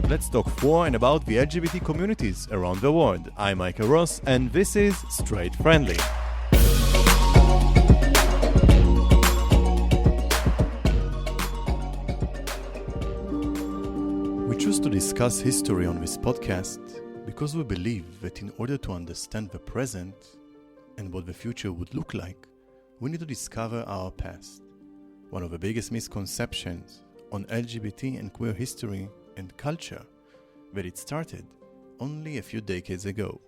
Let's talk for and about the LGBT communities around the world. I'm Michael Ross, and this is Straight Friendly. We choose to discuss history on this podcast because we believe that in order to understand the present and what the future would look like, we need to discover our past. One of the biggest misconceptions on LGBT and queer history and culture that it started only a few decades ago.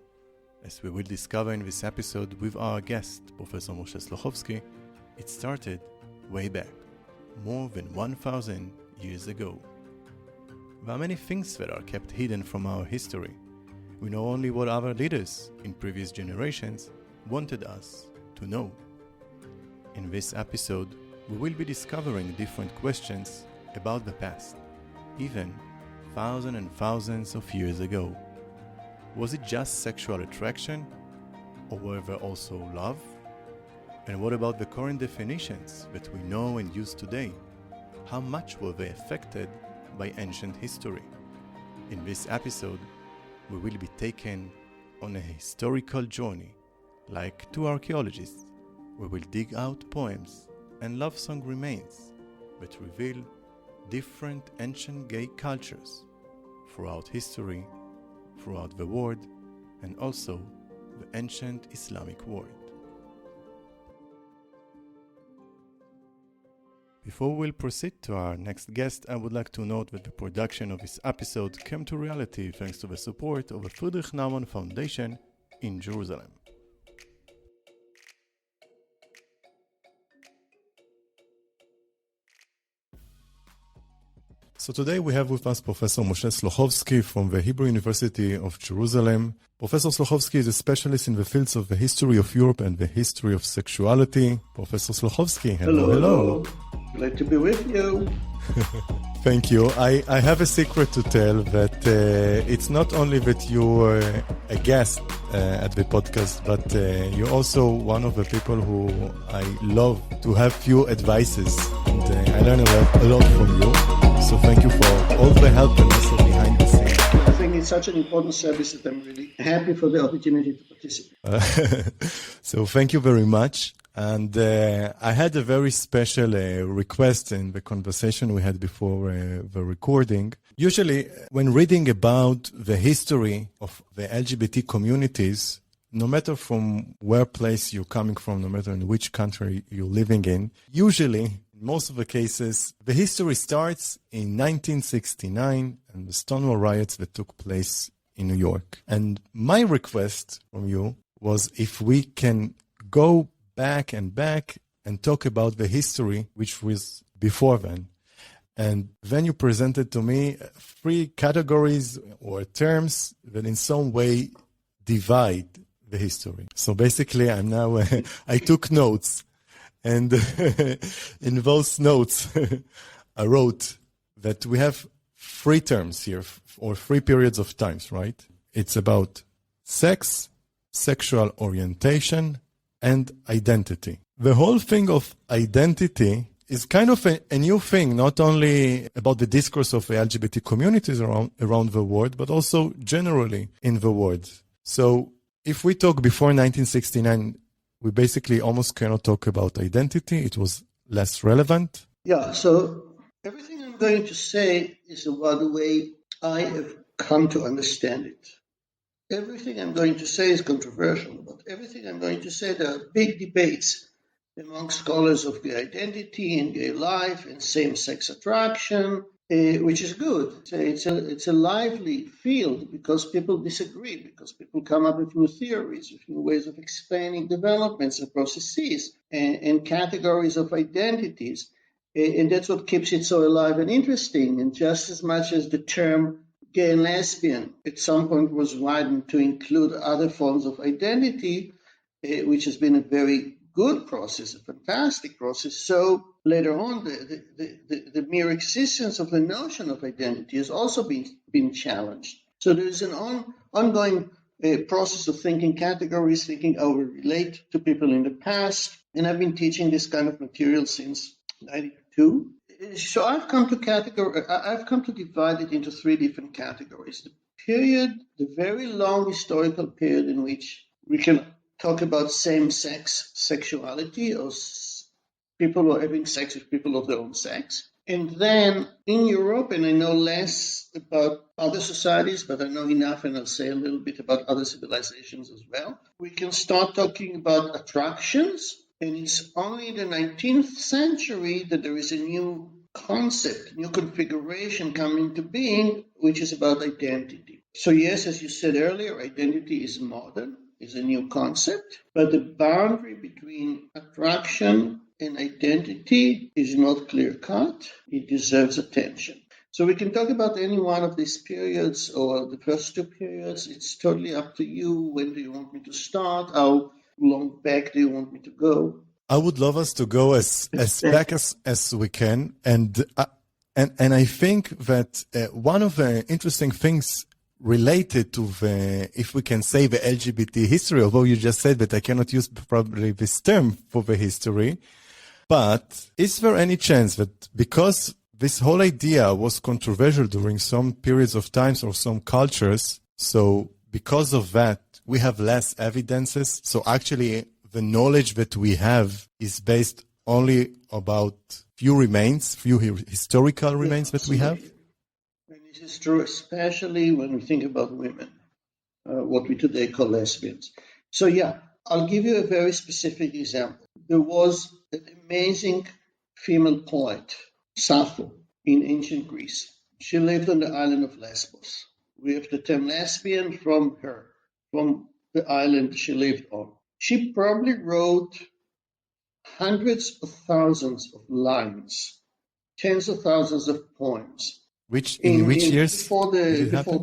As we will discover in this episode with our guest, Professor Moshe Sluhovsky, it started way back, more than 1,000 years ago. There are many things that are kept hidden from our history. We know only what other leaders in previous generations wanted us to know. In this episode, we will be discovering different questions about the past, even thousands and thousands of years ago. Was it just sexual attraction, or were there also love? And what about the current definitions that we know and use today? How much were they affected by ancient history? In this episode, we will be taken on a historical journey, like two archaeologists. We will dig out poems and love song remains that reveal different ancient gay cultures throughout history, throughout the world, and also the ancient Islamic world. Before we'll proceed to our next guest, I would like to note that the production of this episode came to reality thanks to the support of the Friedrich Naumann Foundation in Jerusalem. So today we have with us Professor Moshe Sluhovsky from the Hebrew University of Jerusalem. Professor Sluhovsky is a specialist in the fields of the history of Europe and the history of sexuality. Professor Sluhovsky, hello. Glad to be with you. Thank you. I have a secret to tell that it's not only that you're a guest at the podcast, but you're also one of the people who I love to have few advices. And I learn a lot from you. So thank you for all the help and also behind the scenes. I think it's such an important service that I'm really happy for the opportunity to participate. So thank you very much. And I had a very special request in the conversation we had before the recording. Usually, when reading about the history of the LGBT communities, no matter from where place you're coming from, no matter in which country you're living in, usually, in most of the cases, the history starts in 1969 and the Stonewall riots that took place in New York. And my request from you was if we can go back and talk about the history which was before then. And then you presented to me 3 categories or terms that in some way divide the history. So basically I'm now, I took notes, and in those notes I wrote that we have 3 terms here, or 3 periods of times, right? It's about sex, sexual orientation, and identity. The whole thing of identity is kind of a new thing, not only about the discourse of the LGBT communities around the world, but also generally in the world. So if we talk before 1969, we basically almost cannot talk about identity. It was less relevant. Yeah, so everything I'm going to say is about the way I have come to understand it. Everything I'm going to say is controversial, but everything I'm going to say, there are big debates among scholars of gay identity and gay life and same-sex attraction, which is good. It's a lively field because people disagree, because people come up with new theories, with new ways of explaining developments and processes and categories of identities. And that's what keeps it so alive and interesting. And just as much as the term gay and lesbian at some point was widened to include other forms of identity, which has been a very good process, a fantastic process. So later on, the mere existence of the notion of identity has also been challenged. So there's an ongoing process of thinking categories, thinking how we relate to people in the past. And I've been teaching this kind of material since 1992. So I've come to divide it into three different categories. The very long historical period in which we can talk about same-sex sexuality, or people who are having sex with people of their own sex. And then in Europe, and I know less about other societies, but I know enough, and I'll say a little bit about other civilizations as well, we can start talking about attractions. And it's only in the 19th century that there is a new concept, new configuration coming into being, which is about identity. So yes, as you said earlier, identity is modern, is a new concept, but the boundary between attraction and identity is not clear-cut. It deserves attention. So we can talk about any one of these periods or the first two periods. It's totally up to you. When do you want me to start? How long back do you want me to go? I would love us to go as back as we can. And I think that one of the interesting things related to if we can say the LGBT history, although you just said that I cannot use probably this term for the history, but is there any chance that because this whole idea was controversial during some periods of times or some cultures, so because of that, we have less evidences? So actually, the knowledge that we have is based only about few historical remains that we have? And this is true, especially when we think about women, what we today call lesbians. So yeah, I'll give you a very specific example. There was an amazing female poet, Sappho, in ancient Greece. She lived on the island of Lesbos. We have the term lesbian from her, from the island she lived on. She probably wrote hundreds of thousands of lines, tens of thousands of poems. In which years? Before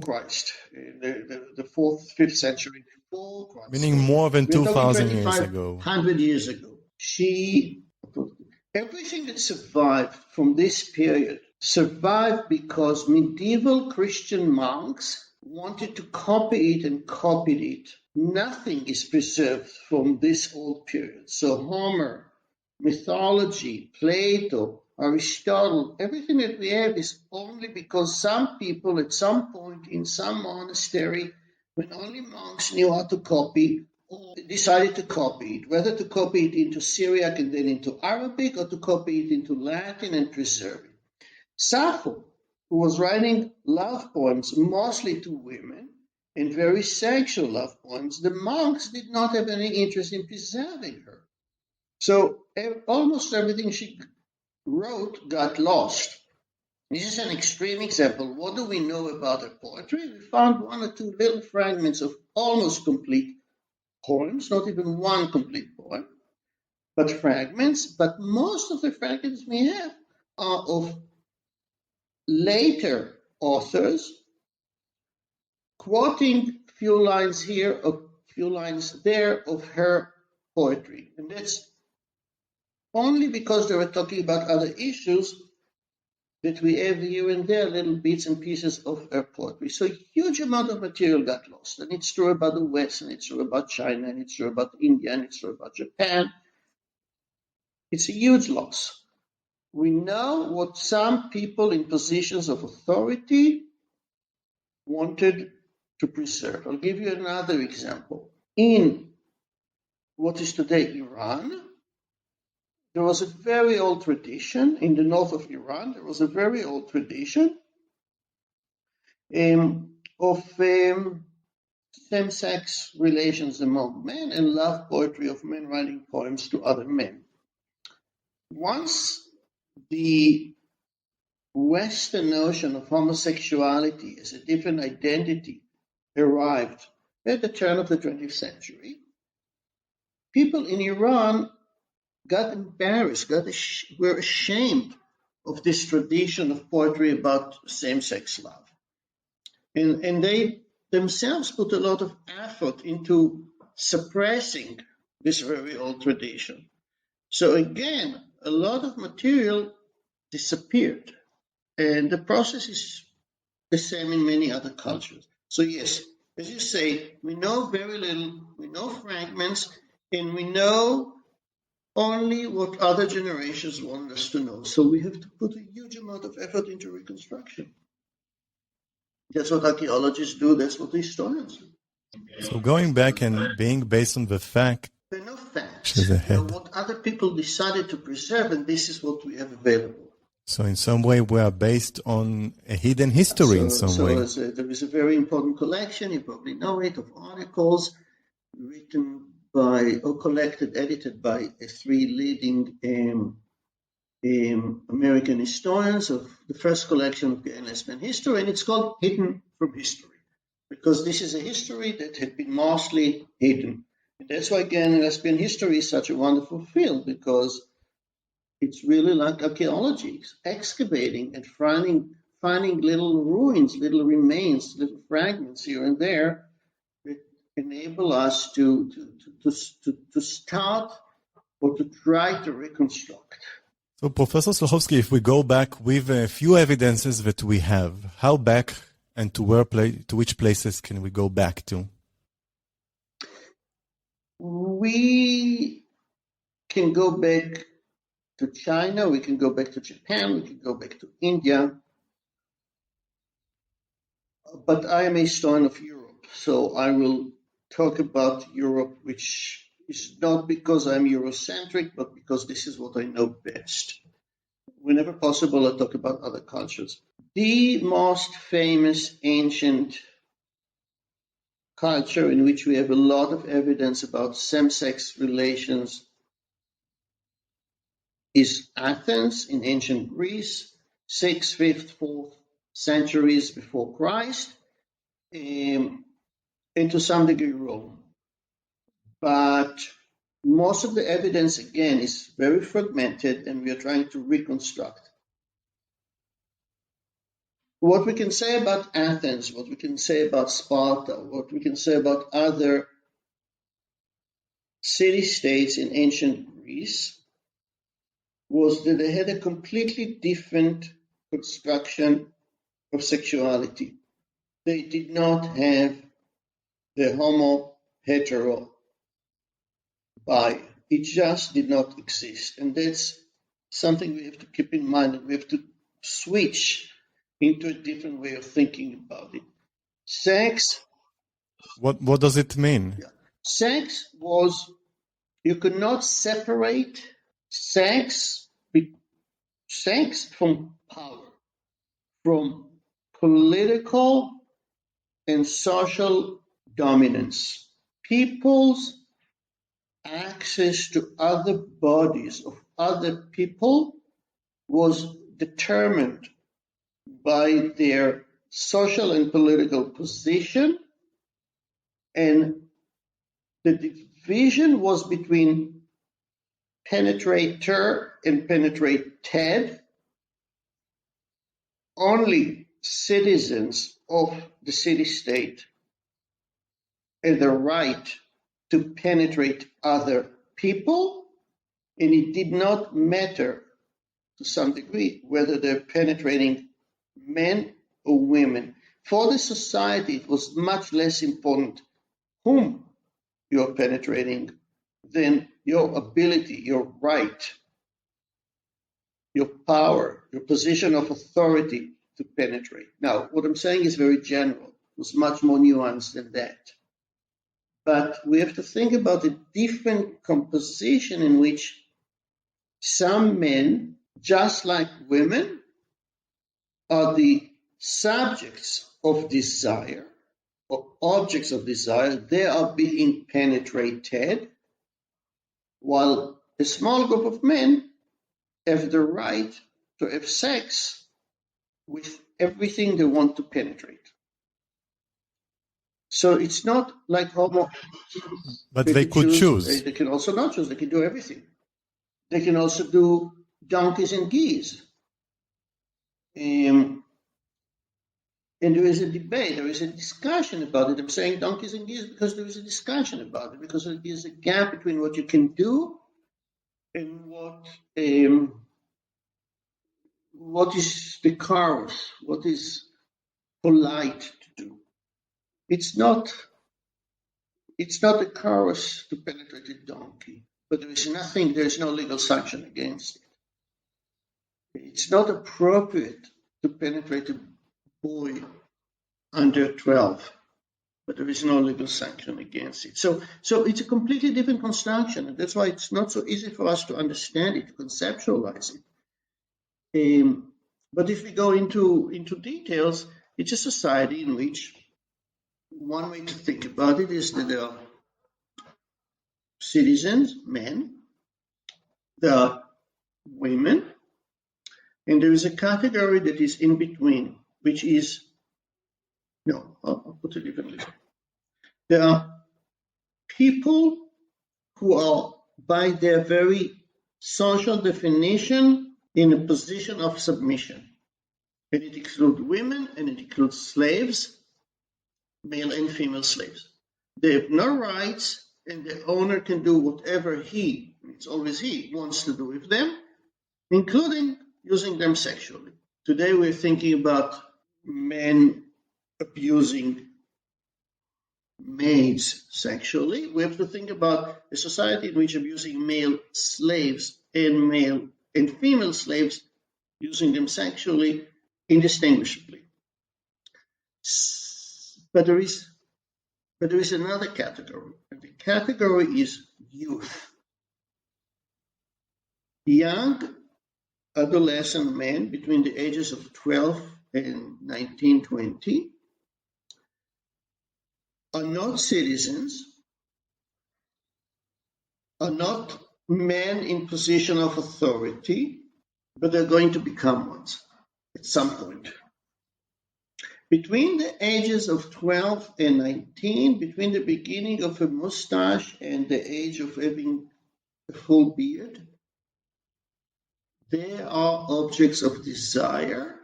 Christ, the 4th, 5th century before Christ. Meaning more than 2,000 years ago. 100 years ago. Everything that survived from this period survived because medieval Christian monks wanted to copy it and copied it. Nothing is preserved from this old period. So Homer, mythology, Plato, Aristotle, everything that we have is only because some people at some point in some monastery, when only monks knew how to copy, decided to copy it, whether to copy it into Syriac and then into Arabic, or to copy it into Latin and preserve it. Sappho, who was writing love poems mostly to women, and very sexual love poems, the monks did not have any interest in preserving her. So almost everything she wrote got lost. This is an extreme example. What do we know about her poetry? We found one or two little fragments of almost complete poems, not even one complete poem, but fragments. But most of the fragments we have are of later authors quoting few lines here, a few lines there of her poetry. And that's only because they were talking about other issues that we have here and there little bits and pieces of her poetry. So a huge amount of material got lost. And it's true about the West, and it's true about China, and it's true about India, and it's true about Japan. It's a huge loss. We know what some people in positions of authority wanted to preserve. I'll give you another example. In what is today Iran, there was a very old tradition. In the north of Iran, there was a very old tradition of same-sex relations among men and love poetry of men writing poems to other men. Once the Western notion of homosexuality as a different identity arrived at the turn of the 20th century, people in Iran got embarrassed, were ashamed of this tradition of poetry about same-sex love. And they themselves put a lot of effort into suppressing this very old tradition. So again, a lot of material disappeared. And the process is the same in many other cultures. So yes, as you say, we know very little, we know fragments, and we know only what other generations want us to know. So we have to put a huge amount of effort into reconstruction. That's what archaeologists do. That's what historians do. So going back and being based on the fact, They're not facts. which is They're ahead. what other people decided to preserve, and this is what we have available. So in some way we are based on a hidden history in some way. There is a very important collection, you probably know it, of articles written by, or collected, edited by three leading American historians of the first collection of gay and lesbian history, and it's called Hidden from History, because this is a history that had been mostly hidden. And that's why gay and lesbian history is such a wonderful field, because it's really like archaeology, excavating and finding little ruins, little remains, little fragments here and there that enable us to start or to try to reconstruct. So Professor Sluhovsky, if we go back with a few evidences that we have, how back and to which places can we go back to? We can go back to China, we can go back to Japan, we can go back to India. But I am a historian of Europe, so I will talk about Europe, which is not because I'm Eurocentric, but because this is what I know best. Whenever possible, I talk about other cultures. The most famous ancient culture in which we have a lot of evidence about same-sex relations is Athens in ancient Greece, 6th, 5th, 4th centuries before Christ, and to some degree Rome. But most of the evidence, again, is very fragmented, and we are trying to reconstruct. What we can say about Athens, what we can say about Sparta, what we can say about other city-states in ancient Greece was that they had a completely different construction of sexuality. They did not have the homo-hetero bi. It just did not exist. And that's something we have to keep in mind, and we have to switch into a different way of thinking about it. Sex. What does it mean? Yeah. Sex was, you could not separate sex from power, from political and social dominance. People's access to other bodies of other people was determined by their social and political position, and the division was between penetrator and penetrated. Only citizens of the city-state had the right to penetrate other people, and it did not matter to some degree whether they're penetrating men or women. For the society, it was much less important whom you're penetrating than your ability, your right, your power, your position of authority to penetrate. Now, what I'm saying is very general. It was much more nuanced than that. But we have to think about a different composition in which some men, just like women, are the subjects of desire or objects of desire. They are being penetrated, while a small group of men have the right to have sex with everything they want to penetrate. So it's not like homo. But they could choose. They can also not choose. They can do everything. They can also do donkeys and geese. And there is a debate, there is a discussion about it. I'm saying donkeys and geese because there is a discussion about it, because there is a gap between what you can do and what is decorous, what is polite to do. It's not decorous to penetrate a donkey, but there is no legal sanction against it. It's not appropriate to penetrate a boy under 12, but there is no legal sanction against it. So it's a completely different construction, and that's why it's not so easy for us to understand it, to conceptualize it. But if we go into details, it's a society in which one way to think about it is that there are citizens, men, there are women, and there is a category that is in between, which is, no, I'll put it differently. There are people who are, by their very social definition, in a position of submission. And it includes women, and it includes slaves, male and female slaves. They have no rights, and the owner can do whatever it's always he, wants to do with them, including using them sexually. Today we're thinking about men abusing maids sexually. We have to think about a society in which abusing male slaves and male and female slaves, using them sexually indistinguishably. But there is another category, and the category is youth. Young adolescent men between the ages of 12 and 19, 20 are not citizens, are not men in position of authority, but they're going to become ones at some point. Between the ages of 12 and 19, between the beginning of a mustache and the age of having a full beard, they are objects of desire,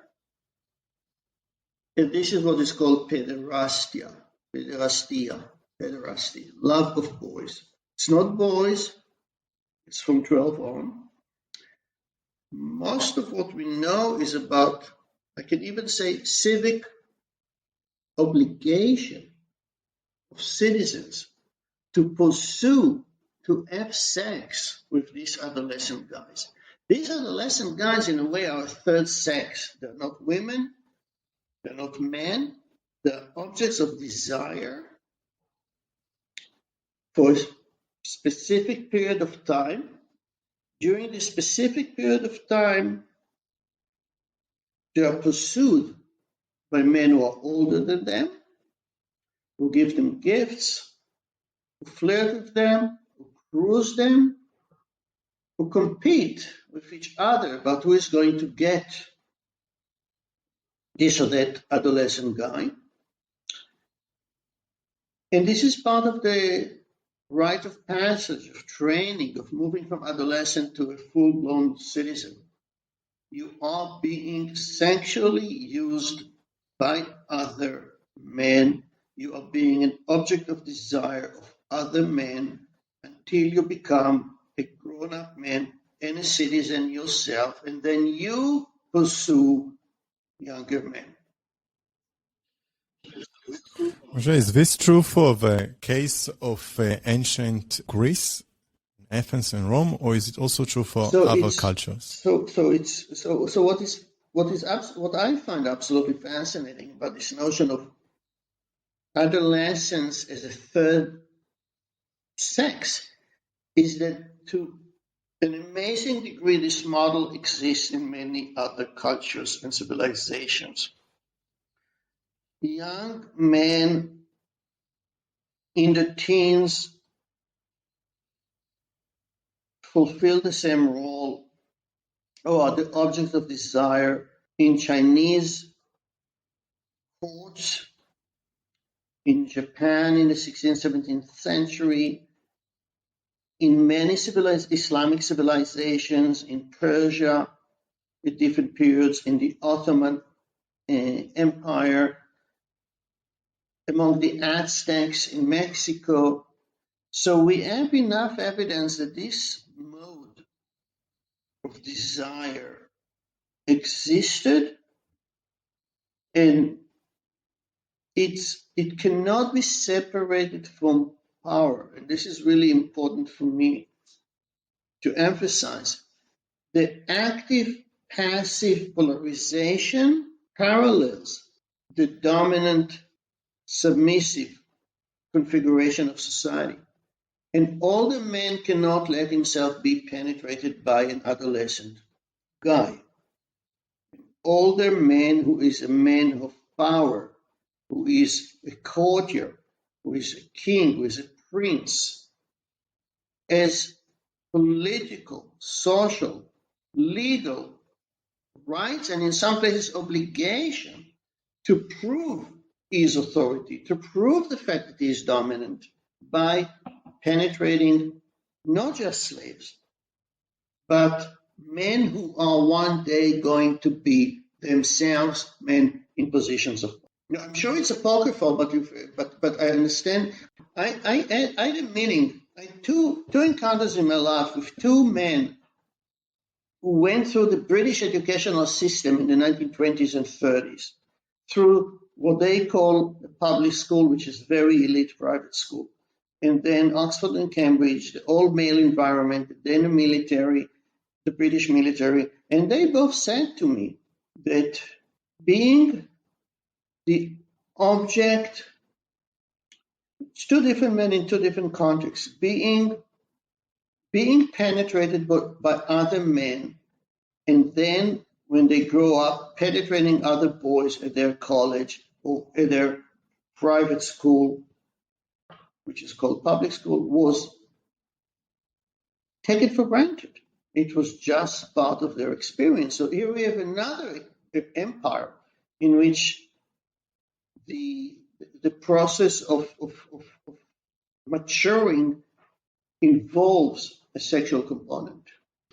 and this is what is called pederasty, love of boys. It's not boys, it's from 12 on. Most of what we know is about, I can even say, civic obligation of citizens to pursue, to have sex with these adolescent guys. These adolescent guys, in a way, are a third sex. They're not women, they're not men, they're objects of desire for a specific period of time. During this specific period of time, they are pursued by men who are older than them, who give them gifts, who flirt with them, who cruise them, who compete with each other about who is going to get this or that adolescent guy. And this is part of the rite of passage, of training, of moving from adolescent to a full-blown citizen. You are being sexually used by other men. You are being an object of desire of other men until you become a grown-up man and a citizen yourself, and then you pursue younger men. Moshe, is this true for the case of ancient Greece, Athens and Rome, or is it also true for other cultures? What I find absolutely fascinating about this notion of adolescence as a third sex is that to an amazing degree this model exists in many other cultures and civilizations. Young men in the teens fulfill the same role or are the object of desire in Chinese courts, in Japan in the 16th, 17th century, in many Islamic civilizations, in Persia at different periods, in the Ottoman Empire, among the Aztecs in Mexico. So we have enough evidence that this mode of desire existed, and it cannot be separated from power. And this is really important for me. to emphasize the active-passive polarization parallels the dominant submissive configuration of society. An older man cannot let himself be penetrated by an adolescent guy. An older man who is a man of power, who is a courtier, who is a king, who is a prince, has political, social, legal rights, and in some places obligation to prove his authority, to prove the fact that he is dominant by penetrating not just slaves, but men who are one day going to be themselves men in positions of power. Now, I'm sure it's apocryphal, but I understand. I had a meeting. I had two encounters in my life with two men who went through the British educational system in the 1920s and 30s, through what they call the public school, which is very elite private school, and then Oxford and Cambridge, the all-male environment, then the military, the British military, and they both said to me that being the object, it's two different men in two different contexts, being penetrated by other men, and then when they grow up, penetrating other boys at their college or at their private school, which is called public school, was taken for granted. It was just part of their experience. So here we have another empire in which the process of maturing involves a sexual component.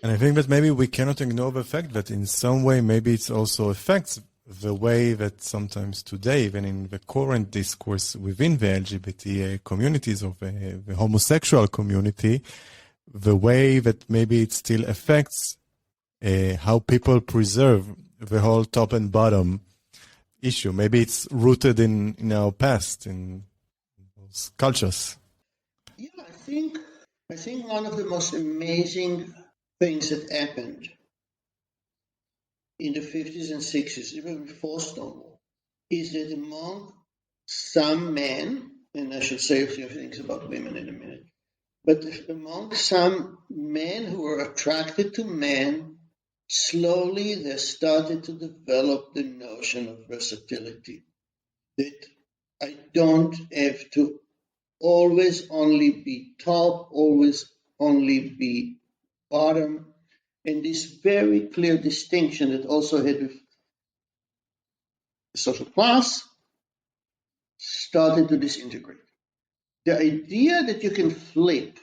And I think that maybe we cannot ignore the fact that in some way maybe it also affects the way that sometimes today, even in the current discourse within the LGBT communities or the homosexual community, the way that maybe it still affects how people preserve the whole top and bottom issue. Maybe it's rooted in our past, in those cultures. Yeah, I think one of the most amazing things that happened in the 50s and 60s, even before Stonewall, is that among some men, and I should say a few things about women in a minute, but among some men who were attracted to men, slowly they started to develop the notion of versatility, that I don't have to always only be top, always only be bottom, and this very clear distinction that also had with the social class started to disintegrate. The idea that you can flip,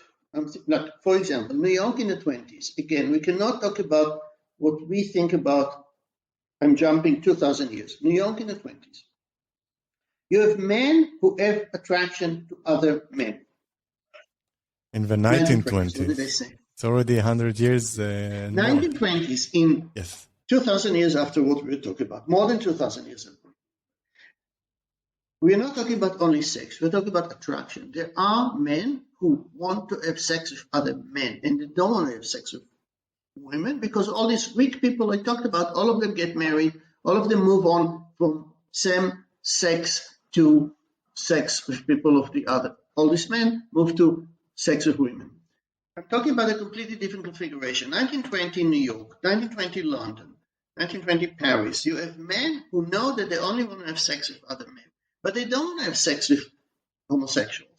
like for example, New York in the 20s, again, we cannot talk about what we think about, I'm jumping 2,000 years, New York in the 20s. You have men who have attraction to other men. In the 1920s. What did I say? It's already 100 years. 1920s, in yes. 2,000 years after what we're talking about, more than 2,000 years ago. We're not talking about only sex, we're talking about attraction. There are men who want to have sex with other men, and they don't want to have sex with women because all these weak people I talked about, all of them get married, all of them move on from same sex to sex with people of the other. All these men move to sex with women. I'm talking about a completely different configuration. 1920 New York, 1920 London, 1920 Paris. You have men who know that they only want to have sex with other men, but they don't want to have sex with homosexuals.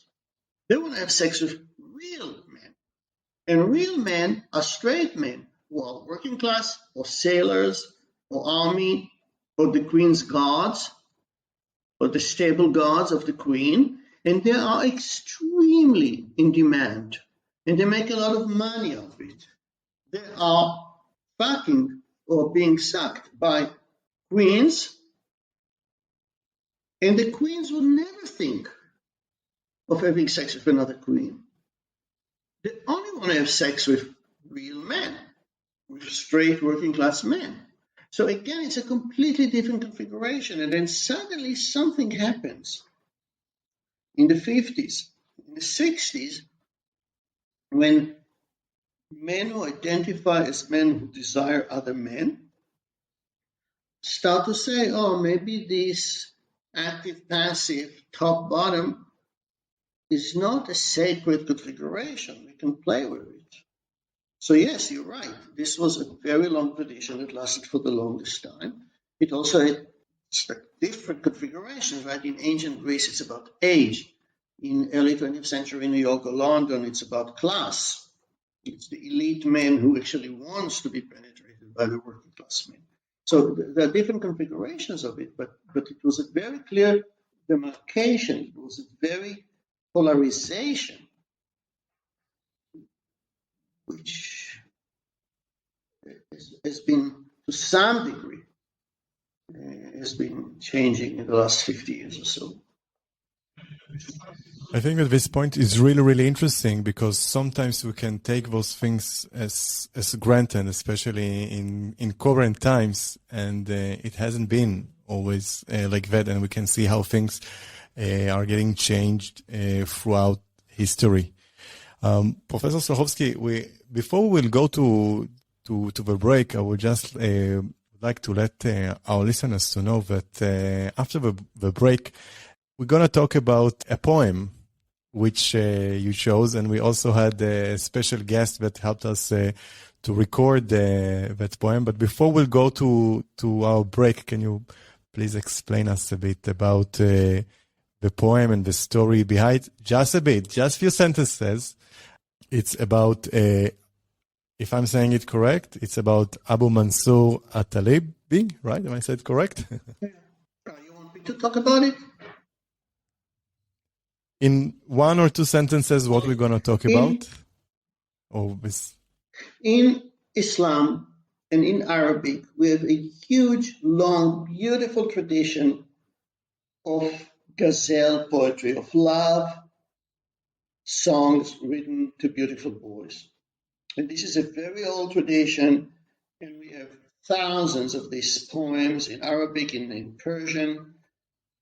They want to have sex with real men. And real men are straight men who are working class or sailors or army or the Queen's guards or the stable guards of the Queen. And they are extremely in demand. And they make a lot of money off it. They are fucking or being sucked by queens, and the queens would never think of having sex with another queen. They only want to have sex with real men, with straight working class men. So again, it's a completely different configuration. And then suddenly something happens in the 50s, in the 60s, when men who identify as men who desire other men start to say, oh, maybe this active-passive top-bottom is not a sacred configuration. We can play with it. So yes, you're right. This was a very long tradition that lasted for the longest time. It also had different configurations, right? In ancient Greece, it's about age. In early 20th century New York or London, it's about class. It's the elite man who actually wants to be penetrated by the working class men. So there are different configurations of it, but it was a very clear demarcation. It was a very polarization, which has been, to some degree, has been changing in the last 50 years or so. I think that this point is really, really interesting because sometimes we can take those things as granted, especially in current times, and it hasn't been always like that, and we can see how things are getting changed throughout history. Professor Sluhovsky, before we'll go to the break, I would just like to let our listeners to know that after the break, we're going to talk about a poem which you chose, and we also had a special guest that helped us to record that poem. But before we'll go to our break, can you please explain us a bit about the poem and the story behind? Just a bit, just a few sentences. It's about, if I'm saying it correct, it's about Abu Mansur at-Talibi, right? Am I said correct? You want me to talk about it? In one or two sentences, what we're going to talk about? In Islam and in Arabic, we have a huge, long, beautiful tradition of ghazal poetry, of love songs written to beautiful boys. And this is a very old tradition, and we have thousands of these poems in Arabic and in Persian.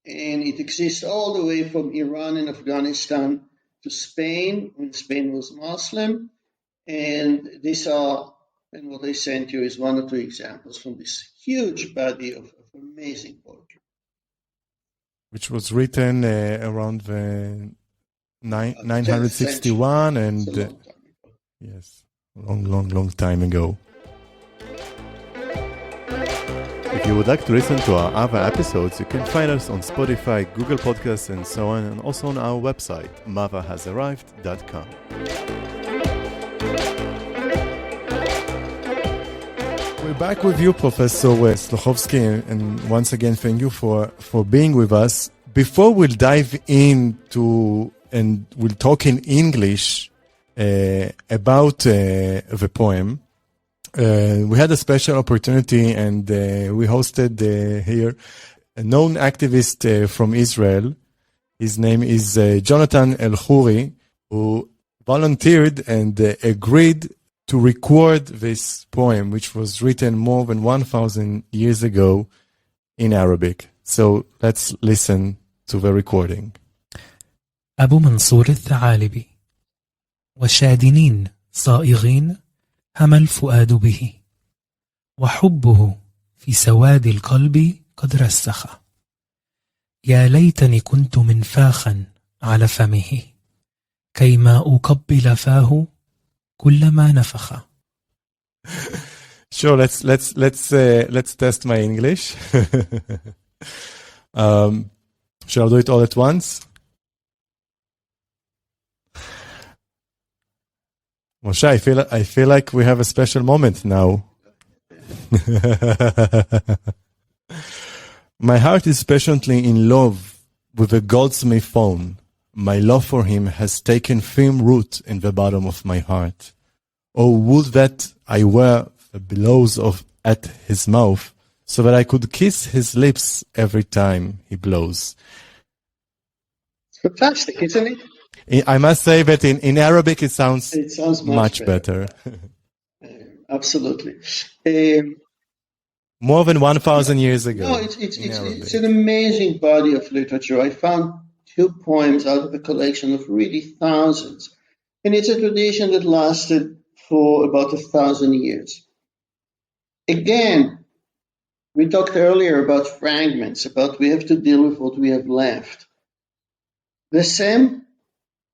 And it exists all the way from Iran and Afghanistan to Spain, when Spain was Muslim. And these are, and what I sent you is one or two examples from this huge body of amazing poetry. Which was written around the 961 and yes, long time ago. If you would like to listen to our other episodes, you can find us on Spotify, Google Podcasts, and so on, and also on our website, mavahasarrived.com. We're back with you, Professor Sluhovsky, and once again, thank you for being with us. Before we'll dive into, and we'll talk in English about the poem, we had a special opportunity, and we hosted here a known activist from Israel. His name is Jonathan El-Khoury, who volunteered and agreed to record this poem, which was written more than 1,000 years ago in Arabic. So let's listen to the recording. أبو منصور الثعالبي وشادنين صائغين هم الفؤاد به وحبه في سواد القلب قد رسخ يا ليتني كنت منفاخا على فمه كيما أقبل فاه كلما نفخ. Sure, let's test my English. Shall I do it all at once? Moshe, I feel like we have a special moment now. My heart is passionately in love with a goldsmith phone. My love for him has taken firm root in the bottom of my heart. Oh, would that I were the blows at his mouth, so that I could kiss his lips every time he blows. Fantastic, isn't it? I must say that in Arabic it sounds much better. Absolutely. More than 1,000 years ago. No, it's an amazing body of literature. I found 2 poems out of a collection of really thousands. And it's a tradition that lasted for about 1,000 years. Again, we talked earlier about fragments, about we have to deal with what we have left. The same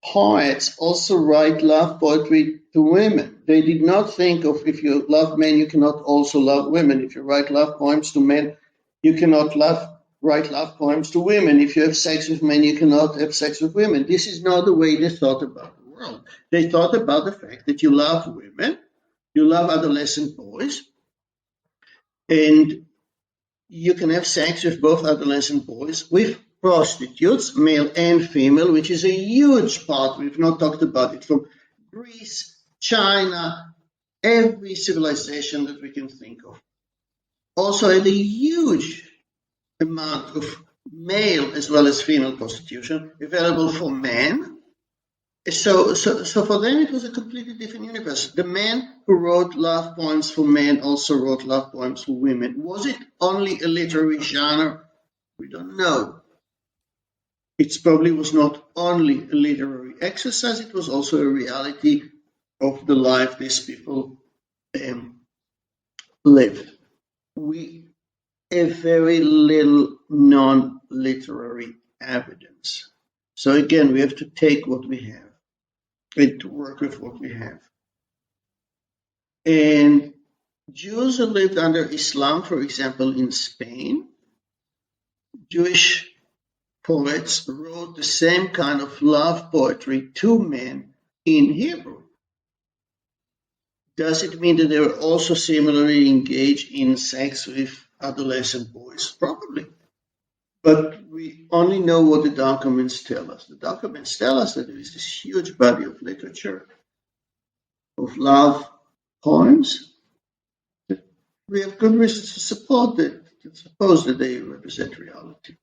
poets also write love poetry to women. They did not think of, if you love men, you cannot also love women. If you write love poems to men, you cannot write love poems to women. If you have sex with men, you cannot have sex with women. This is not the way they thought about the world. They thought about the fact that you love women, you love adolescent boys, and you can have sex with both adolescent boys, with prostitutes, male and female, which is a huge part. We've not talked about it. From Greece, China, every civilization that we can think of also had a huge amount of male as well as female prostitution available for men. So for them it was a completely different universe. The men who wrote love poems for men also wrote love poems for women. Was it only a literary genre? We don't know. It probably was not only a literary exercise, it was also a reality of the life these people lived. We have very little non-literary evidence. So again, we have to take what we have and to work with what we have. And Jews who lived under Islam, for example, in Spain, Jewish poets wrote the same kind of love poetry to men in Hebrew. Does it mean that they were also similarly engaged in sex with adolescent boys? Probably. But we only know what the documents tell us. The documents tell us that there is this huge body of literature, of love poems, that we have good reasons to support that, to suppose that they represent reality.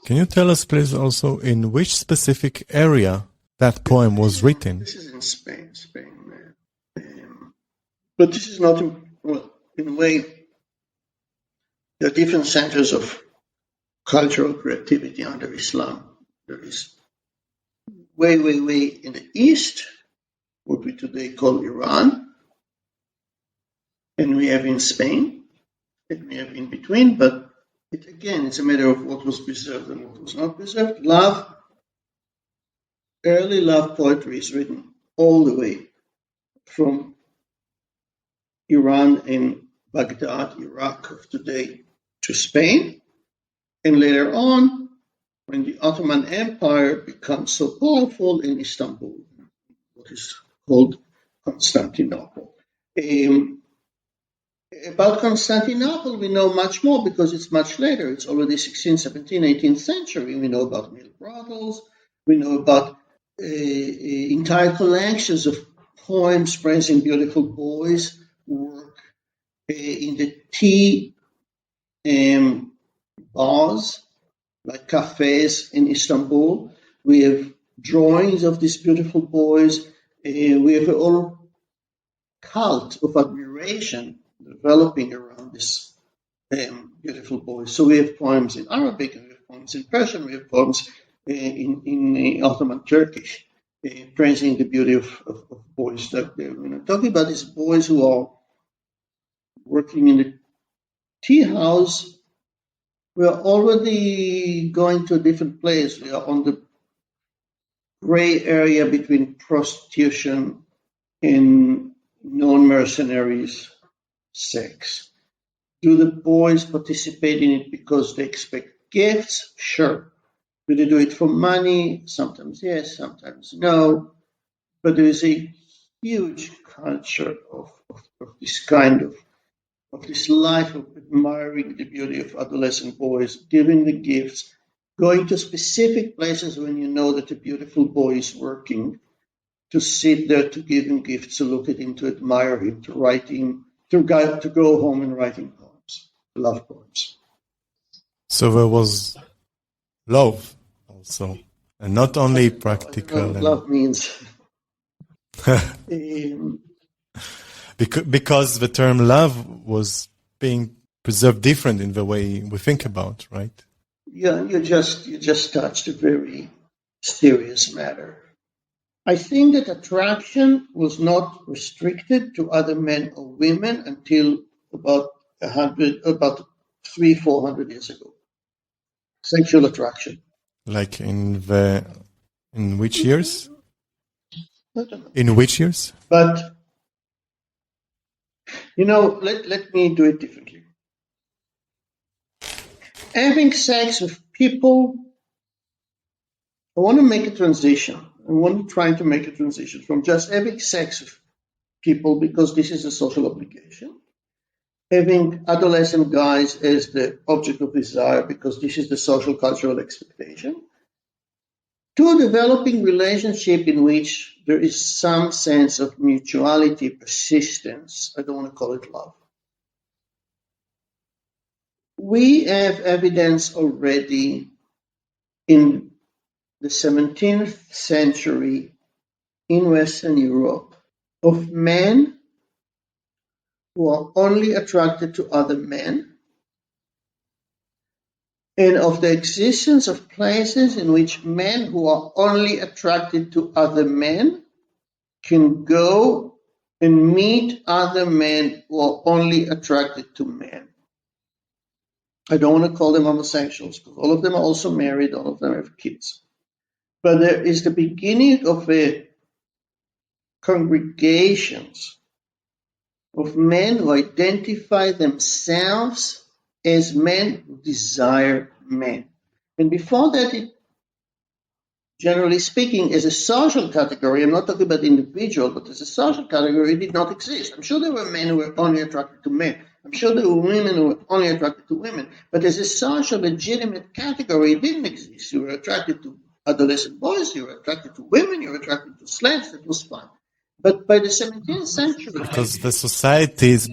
Can you tell us, please, also in which specific area that poem was written? This is in Spain. But this is not, well, in a way, there are different centers of cultural creativity under Islam. There is way in the east, what we today call Iran, and we have in Spain, and we have in between, but it's a matter of what was preserved and what was not preserved. Early love poetry is written all the way from Iran and Baghdad, Iraq of today, to Spain. And later on, when the Ottoman Empire becomes so powerful in Istanbul, what is called Constantinople. About Constantinople, we know much more because it's much later. It's already 16th, 17th, 18th century. We know about male brothels. We know about entire collections of poems praising beautiful boys, work in the tea bars, like cafes in Istanbul. We have drawings of these beautiful boys. We have a whole cult of admiration developing around this beautiful boys. So we have poems in Arabic, and we have poems in Persian, we have poems in Ottoman Turkish, praising the beauty of boys. Talking about these boys who are working in the tea house, we are already going to a different place. We are on the gray area between prostitution and non-mercenaries sex. Do the boys participate in it because they expect gifts? Sure. Do they do it for money? Sometimes yes, sometimes no. But there is a huge culture of this kind of this life of admiring the beauty of adolescent boys, giving the gifts, going to specific places when you know that a beautiful boy is working, to sit there, to give him gifts, to look at him, to admire him, to write him, to go home and write him poems, love poems. So there was love also, and not only practical. Love means. Because the term love was being preserved different in the way we think about, right? Yeah, you just touched a very serious matter. I think that attraction was not restricted to other men or women until about 300-400 years ago. Sexual attraction. Like in which years? I don't know. In which years? But, let me do it differently. Having sex with people, I want to make a transition. I want to try to make a transition from just having sex with people because this is a social obligation, having adolescent guys as the object of desire because this is the social cultural expectation, to a developing relationship in which there is some sense of mutuality, persistence. I don't want to call it love. We have evidence already in the 17th century in Western Europe of men who are only attracted to other men, and of the existence of places in which men who are only attracted to other men can go and meet other men who are only attracted to men. I don't want to call them homosexuals because all of them are also married, all of them have kids. But there is the beginning of a congregations of men who identify themselves as men who desire men. And before that, generally speaking, as a social category, I'm not talking about individual, but as a social category, it did not exist. I'm sure there were men who were only attracted to men. I'm sure there were women who were only attracted to women. But as a social, legitimate category, it didn't exist. You were attracted to adolescent boys, you were attracted to women, you were attracted to slaves, that was fine. But by the 17th century... Because the societies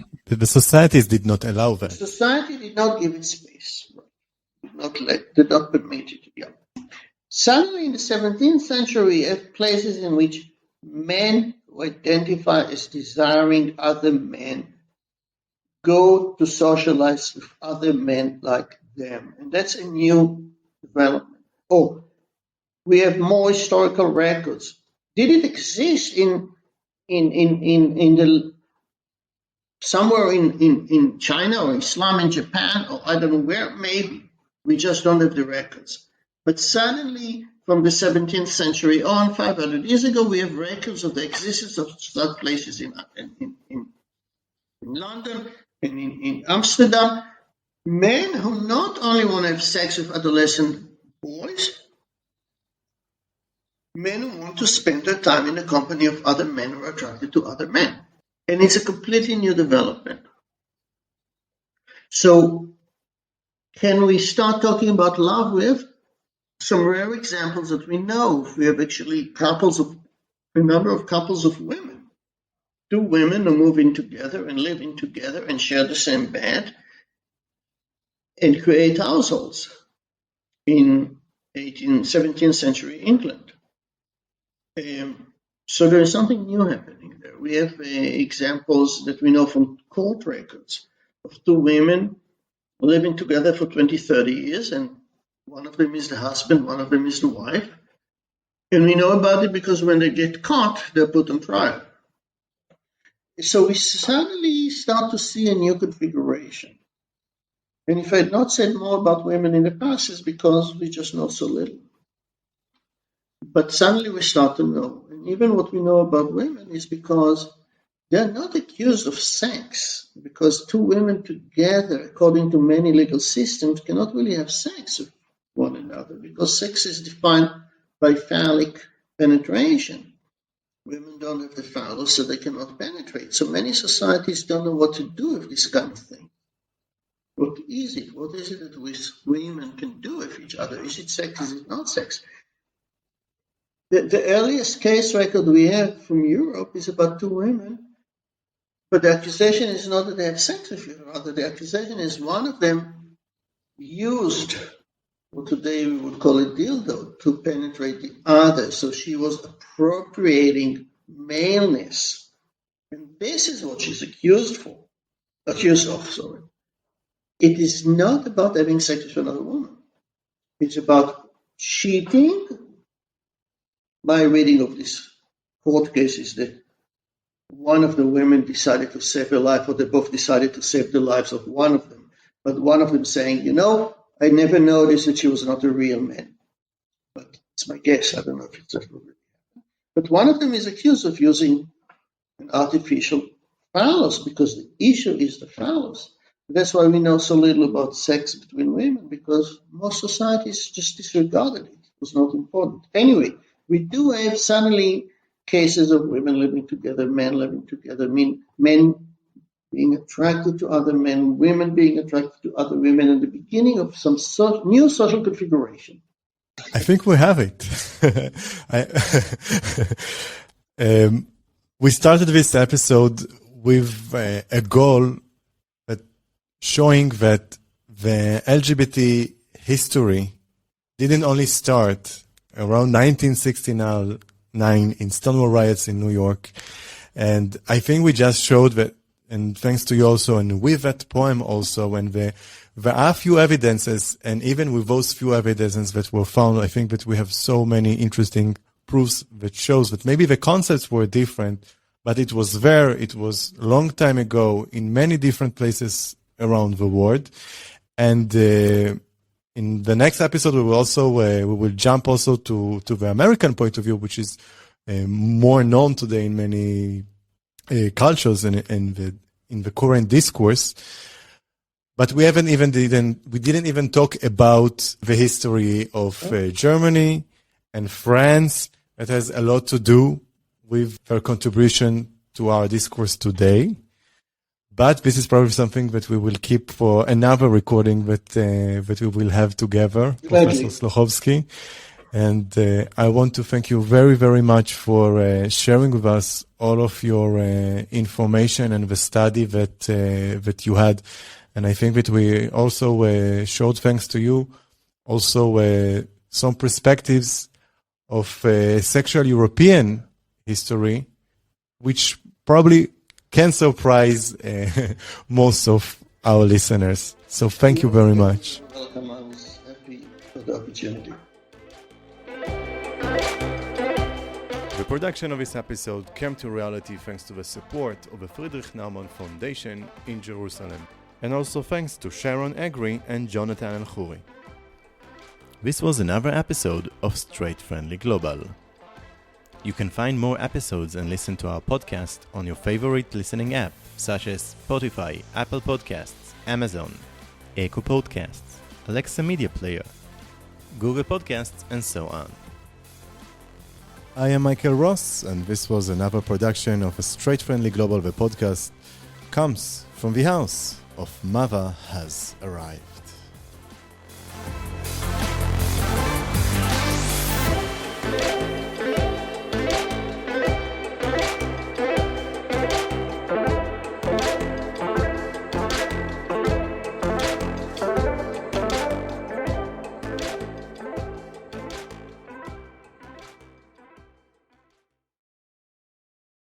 did not allow that. Society did not give it space. Did not permit it. Yeah. Suddenly in the 17th century, we have places in which men who identify as desiring other men go to socialize with other men like them. And that's a new development. Oh, we have more historical records. Did it exist in the somewhere in China or Islam in Japan or I don't know where? Maybe. We just don't have the records. But suddenly, from the 17th century on, 500 years ago, we have records of the existence of such places in London and in Amsterdam. Men who not only want to have sex with adolescent boys, men who want to spend their time in the company of other men who are attracted to other men. And it's a completely new development. So, can we start talking about love? We have some rare examples that we know. We have actually a number of couples of women. Two women who move in together and live in together and share the same bed and create households in 17th century England. So there is something new happening there. We have examples that we know from court records of two women living together for 20, 30 years, and one of them is the husband, one of them is the wife. And we know about it because when they get caught, they're put on trial. So we suddenly start to see a new configuration. And if I had not said more about women in the past, it's because we just know so little. But suddenly we start to know. And even what we know about women is because they're not accused of sex, because two women together, according to many legal systems, cannot really have sex with one another, because sex is defined by phallic penetration. Women don't have the phallus, so they cannot penetrate. So many societies don't know what to do with this kind of thing. What is it? What is it that women can do with each other? Is it sex? Is it not sex? The earliest case record we have from Europe is about two women, but the accusation is not that they had sex with each other. The accusation is one of them used, what today we would call a dildo, to penetrate the other. So she was appropriating maleness. And this is what she's accused of. It is not about having sex with another woman. It's about cheating by reading of this court cases that one of the women decided to save her life, or they both decided to save the lives of one of them. But one of them saying, I never noticed that she was not a real man. But it's my guess. I don't know if it's really happened. But one of them is accused of using an artificial phallus, because the issue is the phallus. That's why we know so little about sex between women, because most societies just disregarded it. It was not important. Anyway, we do have suddenly cases of women living together, men living together, men being attracted to other men, women being attracted to other women, and the beginning of some new social configuration. I think we have it. We started this episode with a goal that showing that the LGBT history didn't only start around 1969 in Stonewall riots in New York. And I think we just showed that, and thanks to you also, and with that poem also, when there are few evidences, and even with those few evidences that were found, I think that we have so many interesting proofs that shows that maybe the concepts were different, but it was there, it was a long time ago in many different places around the world. And in the next episode, we will jump also to the American point of view, which is more known today in many cultures and in the current discourse. But we didn't even talk about the history of Germany and France. That has a lot to do with their contribution to our discourse today. But this is probably something that we will keep for another recording that we will have together, Professor Sluhovsky. And I want to thank you very, very much for sharing with us all of your information and the study that you had. And I think that we also showed, thanks to you, also some perspectives of sexual European history, which probably can surprise most of our listeners. So thank you very much. You're welcome. I was happy for the opportunity. The production of this episode came to reality thanks to the support of the Friedrich Naumann Foundation in Jerusalem, and also thanks to Sharon Egri and Jonathan El-Khoury. This was another episode of Straight Friendly Global. You can find more episodes and listen to our podcast on your favorite listening app, such as Spotify, Apple Podcasts, Amazon, Echo Podcasts, Alexa Media Player, Google Podcasts, and so on. I am Michael Ross, and this was another production of a Straight Friendly Global. The podcast comes from the house of Mother Has Arrived.